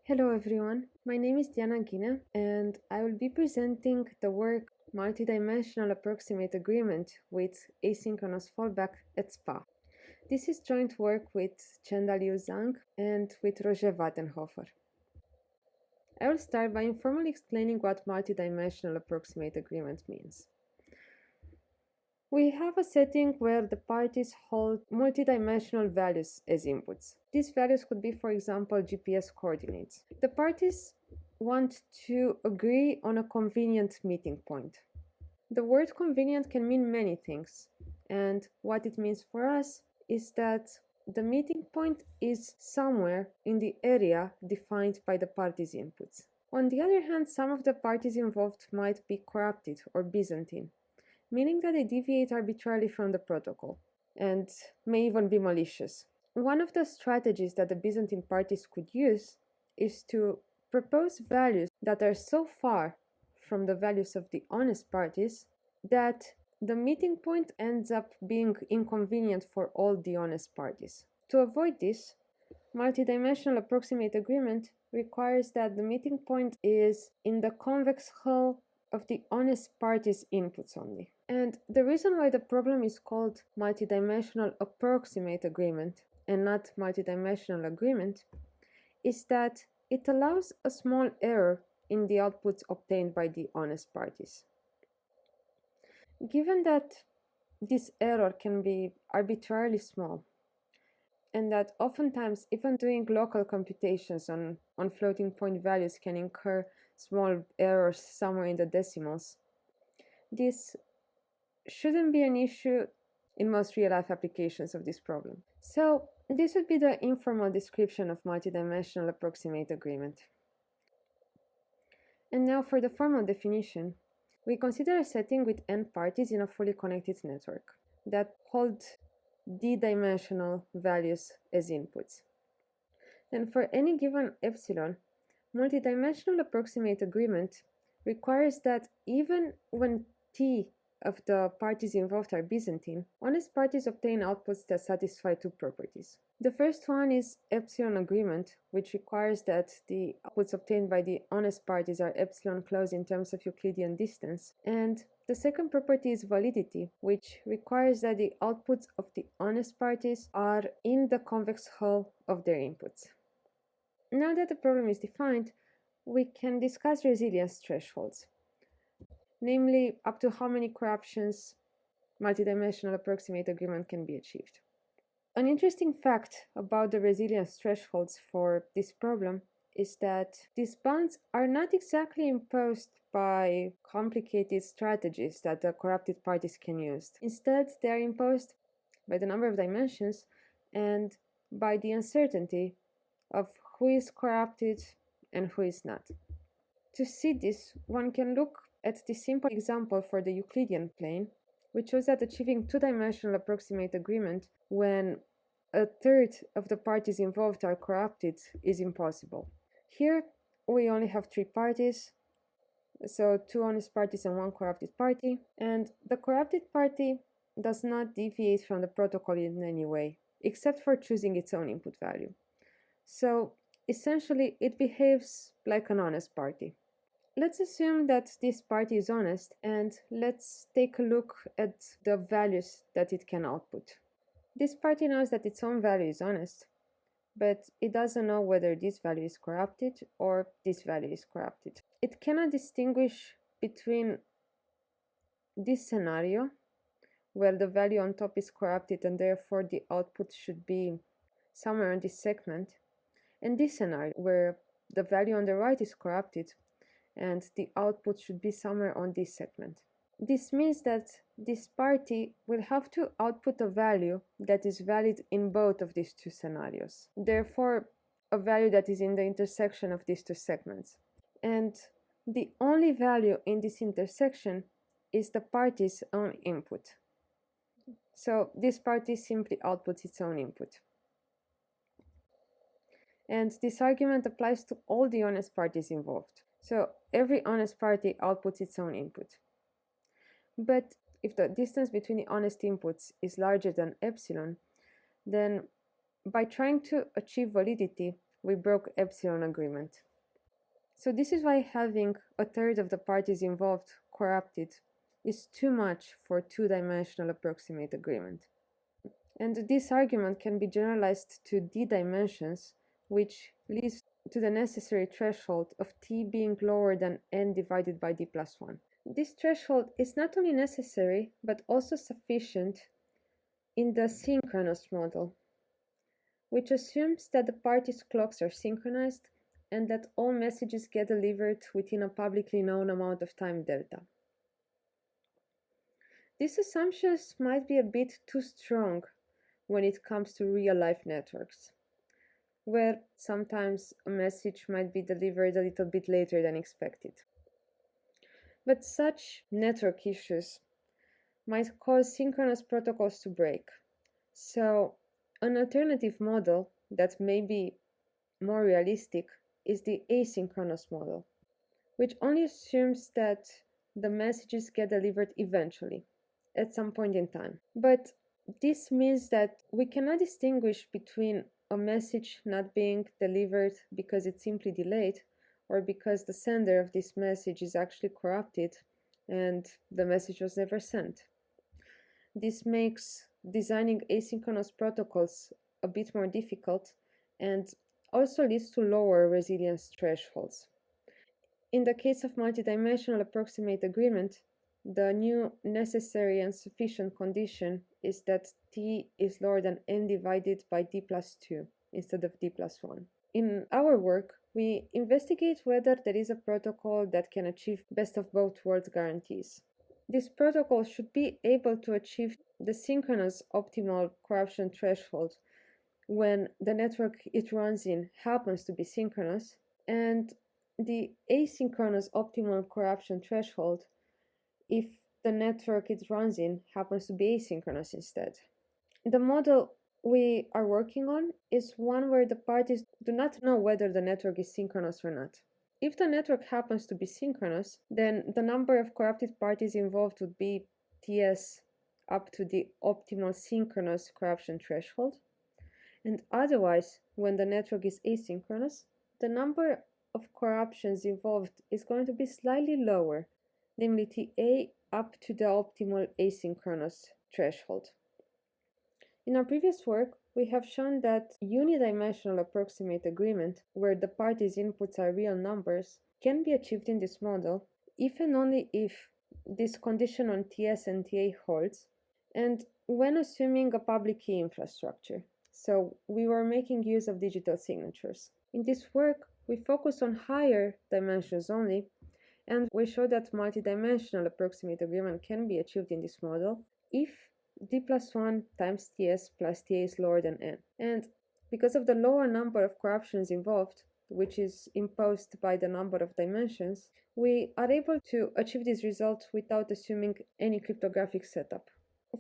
Hello everyone, my name is Diana Ghine and I will be presenting the work Multidimensional Approximate Agreement with Asynchronous Fallback at SPAA. This is joint work with Chendaliu Zhang and with Roger Wattenhofer. I will start by informally explaining what Multidimensional Approximate Agreement means. We have a setting where the parties hold multidimensional values as inputs. These values could be, for example, GPS coordinates. The parties want to agree on a convenient meeting point. The word convenient can mean many things, and what it means for us is that the meeting point is somewhere in the area defined by the parties' inputs. On the other hand, some of the parties involved might be corrupted or Byzantine, meaning that they deviate arbitrarily from the protocol and may even be malicious. One of the strategies that the Byzantine parties could use is to propose values that are so far from the values of the honest parties that the meeting point ends up being inconvenient for all the honest parties. To avoid this, multidimensional approximate agreement requires that the meeting point is in the convex hull of the honest parties' inputs only. And the reason why the problem is called multidimensional approximate agreement and not multidimensional agreement is that it allows a small error in the outputs obtained by the honest parties. Given that this error can be arbitrarily small, and that oftentimes even doing local computations on floating point values can incur small errors somewhere in the decimals, this shouldn't be an issue in most real-life applications of this problem. So this would be the informal description of multidimensional approximate agreement. And now for the formal definition, we consider a setting with n parties in a fully connected network that hold d-dimensional values as inputs. And for any given epsilon, multidimensional approximate agreement requires that even when t of the parties involved are Byzantine, honest parties obtain outputs that satisfy two properties. The first one is epsilon agreement, which requires that the outputs obtained by the honest parties are epsilon close in terms of Euclidean distance, and the second property is validity, which requires that the outputs of the honest parties are in the convex hull of their inputs. Now that the problem is defined, we can discuss resilience thresholds, namely up to how many corruptions multidimensional approximate agreement can be achieved. An interesting fact about the resilience thresholds for this problem is that these bounds are not exactly imposed by complicated strategies that the corrupted parties can use. Instead, they are imposed by the number of dimensions and by the uncertainty of who is corrupted and who is not. To see this, one can look at the simple example for the Euclidean plane, which shows that achieving two-dimensional approximate agreement when a third of the parties involved are corrupted is impossible. Here, we only have three parties, so two honest parties and one corrupted party, and the corrupted party does not deviate from the protocol in any way, except for choosing its own input value. So, essentially, it behaves like an honest party. Let's assume that this party is honest, and let's take a look at the values that it can output. This party knows that its own value is honest, but it doesn't know whether this value is corrupted or this value is corrupted. It cannot distinguish between this scenario, where the value on top is corrupted and therefore the output should be somewhere on this segment, and this scenario, where the value on the right is corrupted and the output should be somewhere on this segment. This means that this party will have to output a value that is valid in both of these two scenarios. Therefore, a value that is in the intersection of these two segments. And the only value in this intersection is the party's own input. So this party simply outputs its own input. And this argument applies to all the honest parties involved. So every honest party outputs its own input. But if the distance between the honest inputs is larger than epsilon, then by trying to achieve validity, we broke epsilon agreement. So this is why having a third of the parties involved corrupted is too much for two-dimensional approximate agreement. And this argument can be generalized to d dimensions, which leads to the necessary threshold of t being lower than n divided by d plus 1. This threshold is not only necessary, but also sufficient in the synchronous model, which assumes that the parties' clocks are synchronized and that all messages get delivered within a publicly known amount of time delta. These assumptions might be a bit too strong when it comes to real-life networks, where sometimes a message might be delivered a little bit later than expected. But such network issues might cause synchronous protocols to break. So, an alternative model that may be more realistic is the asynchronous model, which only assumes that the messages get delivered eventually, at some point in time. But this means that we cannot distinguish between a message not being delivered because it's simply delayed, or because the sender of this message is actually corrupted and the message was never sent. This makes designing asynchronous protocols a bit more difficult and also leads to lower resilience thresholds. In the case of multidimensional approximate agreement, the new necessary and sufficient condition is that t is lower than n divided by d plus 2 instead of d plus 1. In our work, we investigate whether there is a protocol that can achieve best of both worlds guarantees. This protocol should be able to achieve the synchronous optimal corruption threshold when the network it runs in happens to be synchronous, and the asynchronous optimal corruption threshold if the network it runs in happens to be asynchronous instead. The model we are working on is one where the parties do not know whether the network is synchronous or not. If the network happens to be synchronous, then the number of corrupted parties involved would be Ts up to the optimal synchronous corruption threshold. And otherwise, when the network is asynchronous, the number of corruptions involved is going to be slightly lower, namely Ta up to the optimal asynchronous threshold. In our previous work, we have shown that unidimensional approximate agreement, where the parties' inputs are real numbers, can be achieved in this model if and only if this condition on Ts and Ta holds, and when assuming a public key infrastructure. So we were making use of digital signatures. In this work, we focus on higher dimensions only, and we show that multidimensional approximate agreement can be achieved in this model if d plus 1 times Ts plus Ta is lower than n. And because of the lower number of corruptions involved, which is imposed by the number of dimensions, we are able to achieve this result without assuming any cryptographic setup.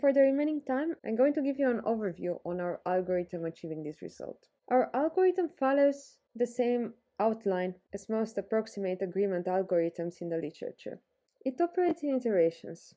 For the remaining time, I'm going to give you an overview on our algorithm achieving this result. Our algorithm follows the same outline as most approximate agreement algorithms in the literature. It operates in iterations.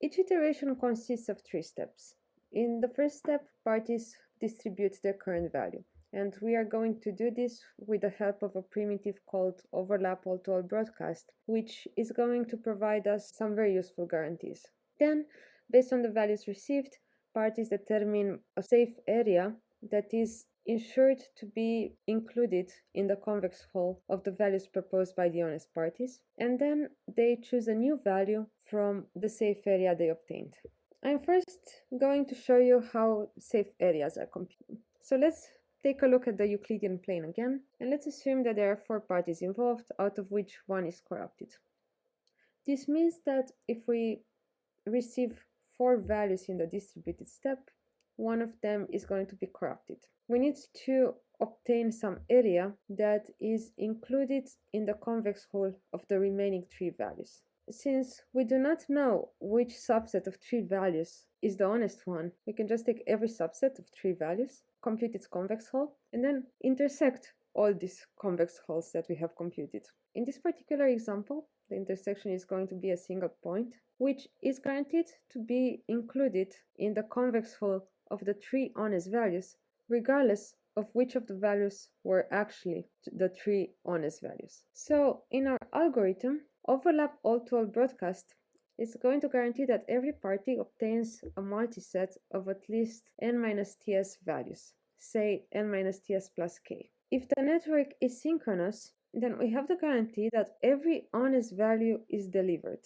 Each iteration consists of 3 steps. In the first step, parties distribute their current value, and we are going to do this with the help of a primitive called overlap all-to-all broadcast, which is going to provide us some very useful guarantees. Then, based on the values received, parties determine a safe area that is ensured to be included in the convex hull of the values proposed by the honest parties, and then they choose a new value from the safe area they obtained. I'm first going to show you how safe areas are computed. So let's take a look at the Euclidean plane again, and let's assume that there are 4 parties involved, out of which 1 is corrupted. This means that if we receive 4 values in the distributed step, 1 of them is going to be corrupted. We need to obtain some area that is included in the convex hull of the remaining 3 values. Since we do not know which subset of 3 values is the honest one, we can just take every subset of 3 values, compute its convex hull, and then intersect all these convex hulls that we have computed. In this particular example, the intersection is going to be a single point, which is guaranteed to be included in the convex hull of the 3 honest values, regardless of which of the values were actually the 3 honest values. So in our algorithm, overlap all-to-all broadcast is going to guarantee that every party obtains a multiset of at least n-ts values, say n-ts plus k. If the network is synchronous, then we have the guarantee that every honest value is delivered.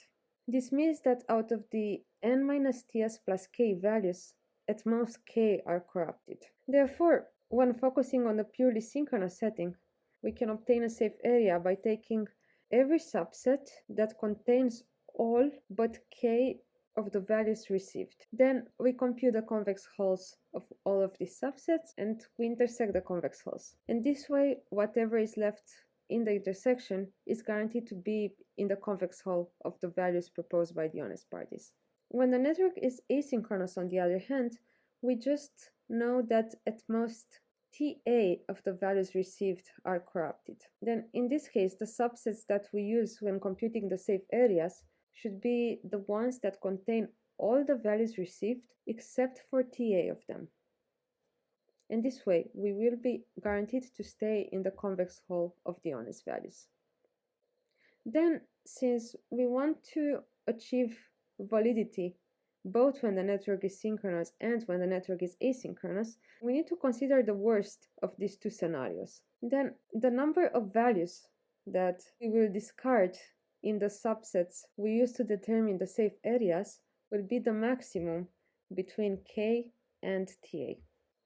This means that out of the n-ts plus k values, at most k are corrupted. Therefore, when focusing on the purely synchronous setting, we can obtain a safe area by taking every subset that contains all but k of the values received. Then we compute the convex hulls of all of these subsets and we intersect the convex hulls. And this way, whatever is left in the intersection is guaranteed to be in the convex hull of the values proposed by the honest parties. When the network is asynchronous, on the other hand, we just know that at most TA of the values received are corrupted. Then in this case, the subsets that we use when computing the safe areas should be the ones that contain all the values received except for TA of them. And this way, we will be guaranteed to stay in the convex hull of the honest values. Then, since we want to achieve validity both when the network is synchronous and when the network is asynchronous, we need to consider the worst of these two scenarios. Then, the number of values that we will discard in the subsets we use to determine the safe areas will be the maximum between k and TA.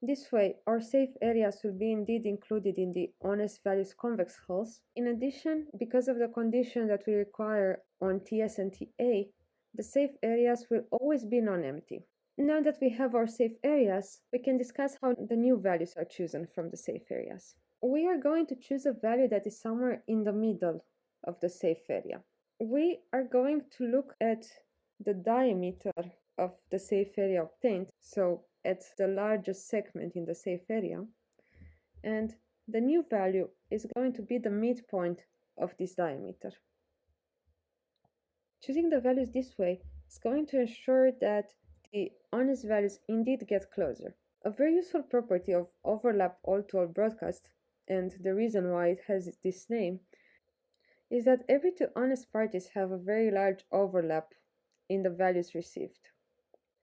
This way, our safe areas will be indeed included in the honest values convex hulls. In addition, because of the condition that we require on TS and TA, the safe areas will always be non-empty. Now that we have our safe areas, we can discuss how the new values are chosen from the safe areas. We are going to choose a value that is somewhere in the middle of the safe area. We are going to look at the diameter of the safe area obtained, so at the largest segment in the safe area, and the new value is going to be the midpoint of this diameter. Choosing the values this way is going to ensure that the honest values indeed get closer. A very useful property of overlap all-to-all broadcast, and the reason why it has this name, is that every two honest parties have a very large overlap in the values received.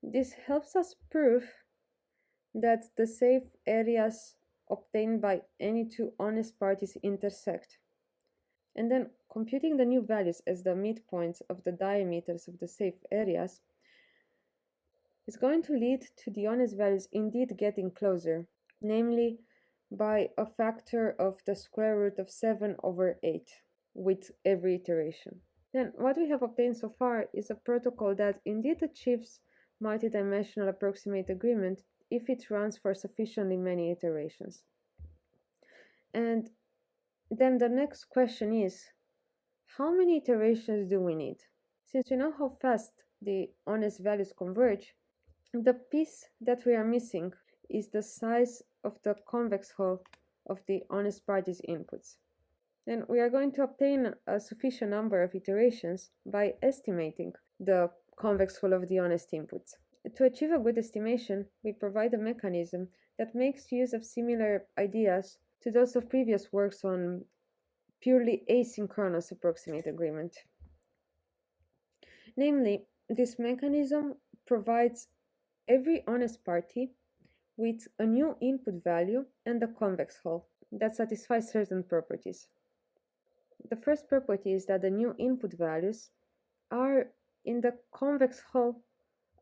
This helps us prove that the safe areas obtained by any two honest parties intersect. And then computing the new values as the midpoints of the diameters of the safe areas is going to lead to the honest values indeed getting closer, namely by a factor of the square root of 7/8 with every iteration. Then what we have obtained so far is a protocol that indeed achieves multidimensional approximate agreement if it runs for sufficiently many iterations. And then the next question is, how many iterations do we need? Since we know how fast the honest values converge, the piece that we are missing is the size of the convex hull of the honest parties' inputs. Then we are going to obtain a sufficient number of iterations by estimating the convex hull of the honest inputs. To achieve a good estimation, we provide a mechanism that makes use of similar ideas to those of previous works on purely asynchronous approximate agreement. Namely, this mechanism provides every honest party with a new input value and a convex hull that satisfies certain properties. The first property is that the new input values are in the convex hull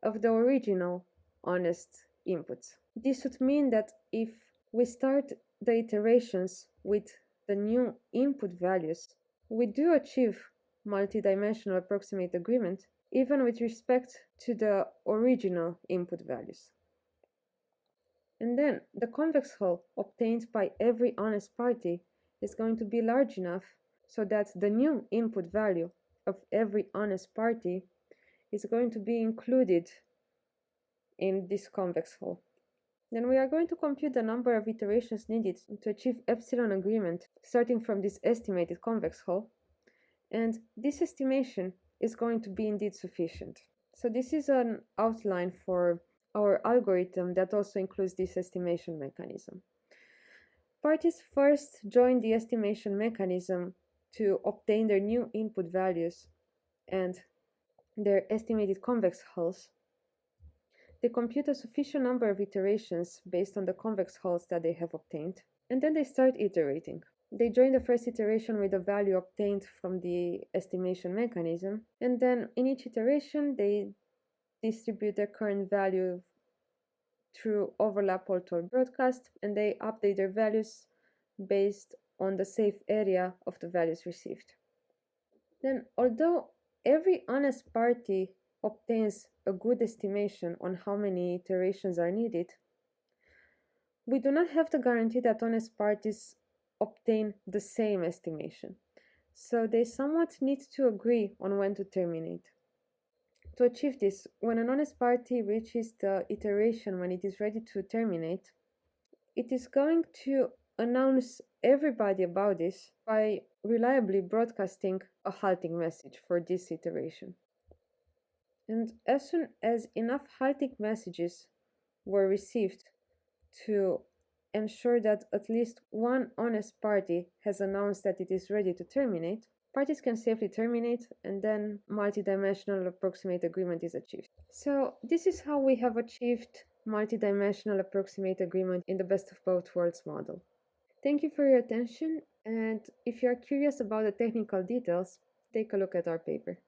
of the original honest inputs. This would mean that if we start the iterations with the new input values, we do achieve multidimensional approximate agreement even with respect to the original input values. And then the convex hull obtained by every honest party is going to be large enough so that the new input value of every honest party is going to be included in this convex hull. Then we are going to compute the number of iterations needed to achieve epsilon agreement starting from this estimated convex hull, and this estimation is going to be indeed sufficient. So this is an outline for our algorithm that also includes this estimation mechanism. Parties first join the estimation mechanism to obtain their new input values and their estimated convex hulls. They compute a sufficient number of iterations based on the convex hulls that they have obtained, and then they start iterating. They join the first iteration with the value obtained from the estimation mechanism, and then in each iteration they distribute their current value through overlap all-to-all broadcast, and they update their values based on the safe area of the values received. Then, although every honest party obtains a good estimation on how many iterations are needed, we do not have the guarantee that honest parties obtain the same estimation. So they somewhat need to agree on when to terminate. To achieve this, when an honest party reaches the iteration when it is ready to terminate, it is going to announce everybody about this by reliably broadcasting a halting message for this iteration. And as soon as enough halting messages were received to ensure that at least one honest party has announced that it is ready to terminate, parties can safely terminate, and then multidimensional approximate agreement is achieved. So this is how we have achieved multidimensional approximate agreement in the best of both worlds model. Thank you for your attention, and if you are curious about the technical details, take a look at our paper.